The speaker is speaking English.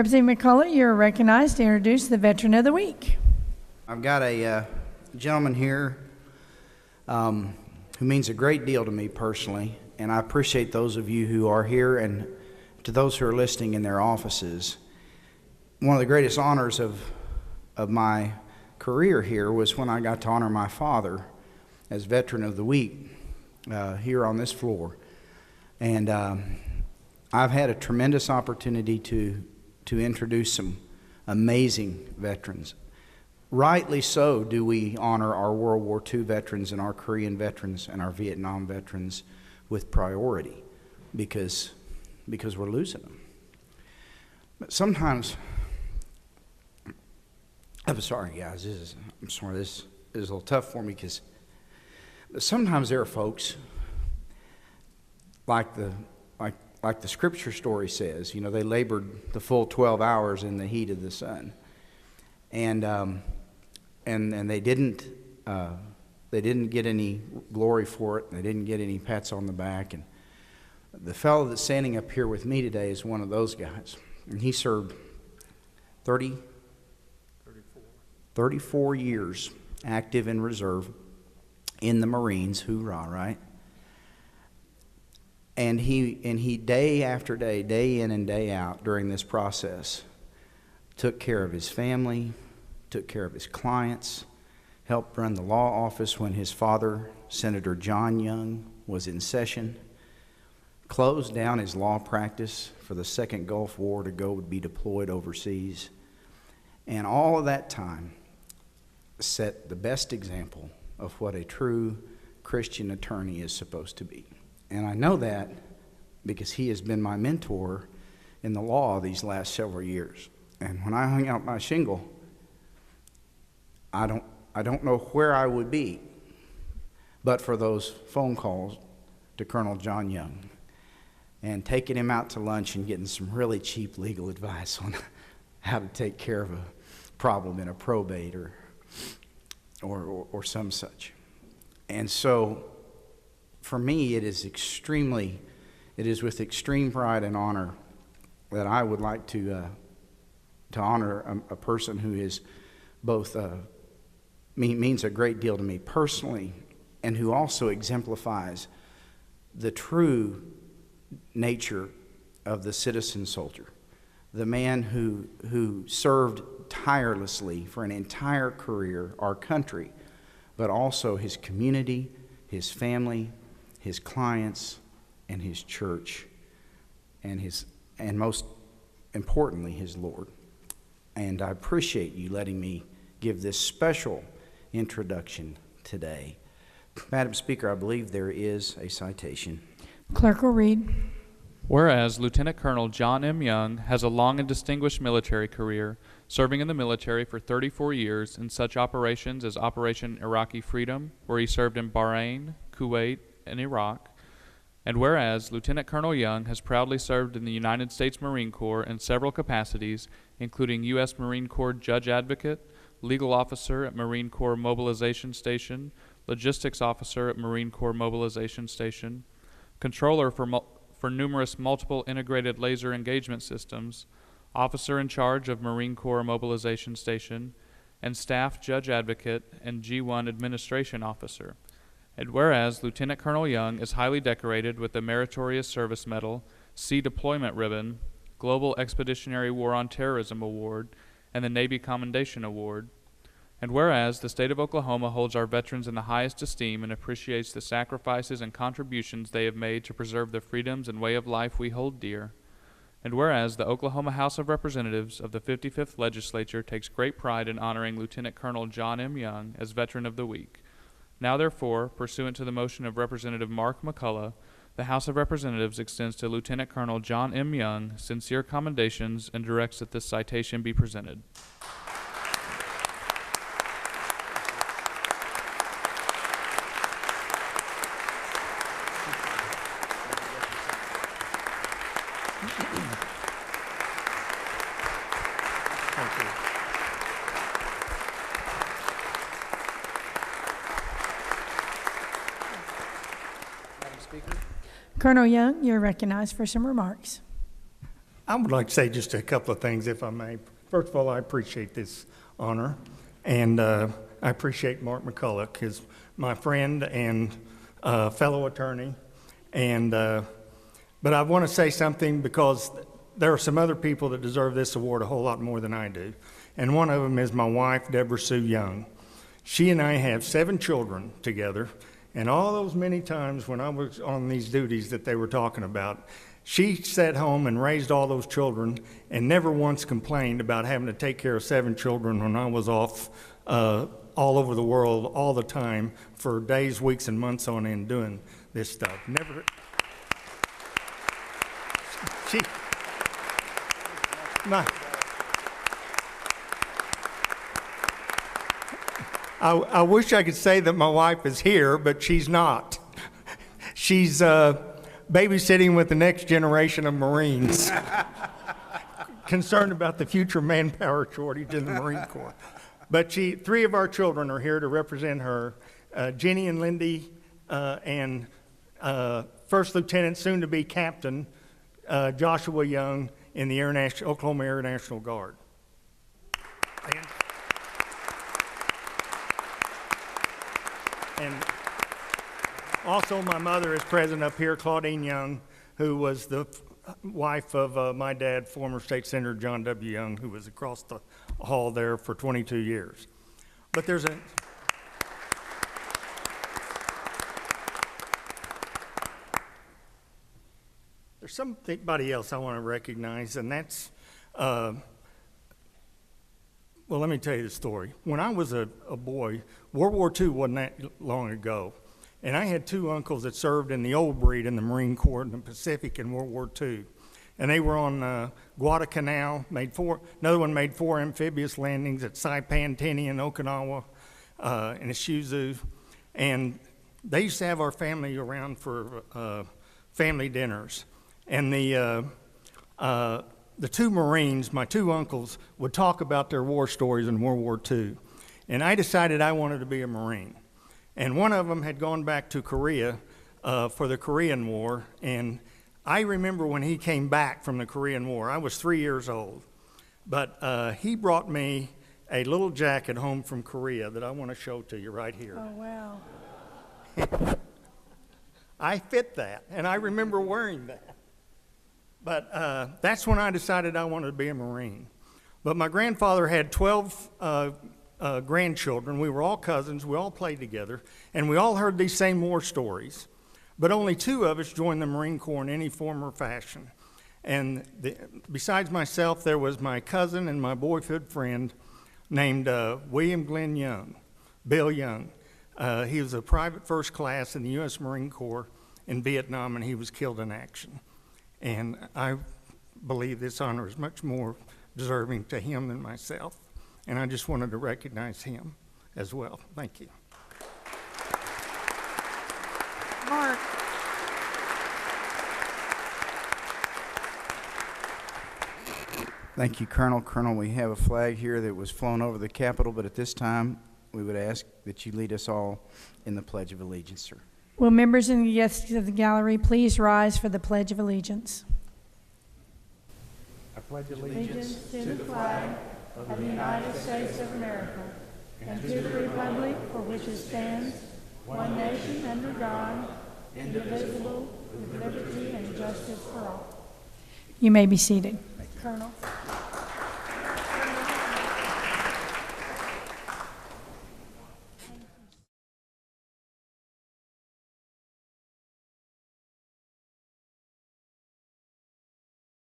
Representative McCullough, you're recognized to introduce the Veteran of the Week. I've got a gentleman here who means a great deal to me personally, and I appreciate those of you who are here and to those who are listening in their offices. One of the greatest honors of my career here was when I got to honor my father as Veteran of the Week here on this floor. And I've had a tremendous opportunity to introduce some amazing veterans. Rightly so do we honor our World War II veterans and our Korean veterans and our Vietnam veterans with priority because we're losing them. But sometimes, I'm sorry guys, this is a little tough for me because sometimes there are folks like the scripture story says, you know, they labored the full 12 hours in the heat of the sun, and they didn't get any glory for it. They didn't get any pats on the back. And the fellow that's standing up here with me today is one of those guys, and he served 34 years active in reserve in the Marines. Hoorah, right? And he day after day, day in and day out during this process, took care of his family, took care of his clients, helped run the law office when his father, Senator John Young, was in session, closed down his law practice for the Second Gulf War to go be deployed overseas, and all of that time set the best example of what a true Christian attorney is supposed to be. And I know that because he has been my mentor in the law these last several years. And when I hung out my shingle, I don't know where I would be but for those phone calls to Colonel John Young and taking him out to lunch and getting some really cheap legal advice on how to take care of a problem in a probate or some such. And so for me, it is with extreme pride and honor that I would like to honor a person who is both means a great deal to me personally, and who also exemplifies the true nature of the citizen soldier, the man who served tirelessly for an entire career, our country, but also his community, his family, his clients, and his church, and most importantly, his Lord. And I appreciate you letting me give this special introduction today. Madam Speaker, I believe there is a citation. Clerk will read. Whereas Lieutenant Colonel John M. Young has a long and distinguished military career, serving in the military for 34 years in such operations as Operation Iraqi Freedom, where he served in Bahrain, Kuwait, and Iraq. And whereas Lieutenant Colonel Young has proudly served in the United States Marine Corps in several capacities, including U.S. Marine Corps Judge Advocate, Legal Officer at Marine Corps Mobilization Station, Logistics Officer at Marine Corps Mobilization Station, Controller for numerous multiple integrated laser engagement systems, Officer in charge of Marine Corps Mobilization Station, and Staff Judge Advocate and G1 Administration Officer. And whereas Lieutenant Colonel Young is highly decorated with the Meritorious Service Medal, Sea Deployment Ribbon, Global Expeditionary War on Terrorism Award, and the Navy Commendation Award. And whereas the state of Oklahoma holds our veterans in the highest esteem and appreciates the sacrifices and contributions they have made to preserve the freedoms and way of life we hold dear. And whereas the Oklahoma House of Representatives of the 55th Legislature takes great pride in honoring Lieutenant Colonel John M. Young as Veteran of the Week. Now therefore, pursuant to the motion of Representative Mark McCullough, the House of Representatives extends to Lieutenant Colonel John M. Young sincere commendations and directs that this citation be presented. Colonel Young, you're recognized for some remarks. I would like to say just a couple of things, if I may. First of all, I appreciate this honor, and I appreciate Mark McCulloch, who's my friend and fellow attorney. And but I want to say something because there are some other people that deserve this award a whole lot more than I do. And one of them is my wife, Deborah Sue Young. She and I have 7 children together, and all those many times when I was on these duties that they were talking about, she sat home and raised all those children and never once complained about having to take care of 7 children when I was off all over the world all the time for days, weeks, and months on end doing this stuff. Never. I wish I could say that my wife is here, but she's not. She's babysitting with the next generation of Marines, concerned about the future manpower shortage in the Marine Corps. But 3 of our children are here to represent her, Jenny and Lindy, and First Lieutenant, soon to be Captain, Joshua Young in the Oklahoma Air National Guard. And also my mother is present up here, Claudine Young, who was the wife of my dad, former State Senator John W. Young, who was across the hall there for 22 years. But there's somebody else I want to recognize, and that's, well, let me tell you the story. When I was a boy, World War II wasn't that long ago, and I had 2 uncles that served in the old breed in the Marine Corps in the Pacific in World War II. And they were on Guadalcanal, another one made 4 amphibious landings at Saipan, Tinian, Okinawa, and Isuzu. And they used to have our family around for family dinners. And the 2 Marines, my 2 uncles, would talk about their war stories in World War II. And I decided I wanted to be a Marine. And one of them had gone back to Korea for the Korean War. And I remember when he came back from the Korean War, I was 3 years old. But he brought me a little jacket home from Korea that I want to show to you right here. Oh, wow. I fit that, and I remember wearing that. But that's when I decided I wanted to be a Marine. But my grandfather had 12 grandchildren. We were all cousins. We all played together. And we all heard these same war stories. But only 2 of us joined the Marine Corps in any form or fashion. And besides myself, there was my cousin and my boyhood friend named William Glenn Young, Bill Young. He was a private first class in the U.S. Marine Corps in Vietnam, and he was killed in action. And I believe this honor is much more deserving to him than myself. And I just wanted to recognize him as well. Thank you. Mark. Thank you, Colonel. Colonel, we have a flag here that was flown over the Capitol, but at this time, we would ask that you lead us all in the Pledge of Allegiance, sir. Will members and guests of the gallery please rise for the Pledge of Allegiance? I pledge Allegiance to the flag of the United States of America and to the republic for which it stands, one nation under God, indivisible, with liberty and justice for all. You may be seated. Colonel.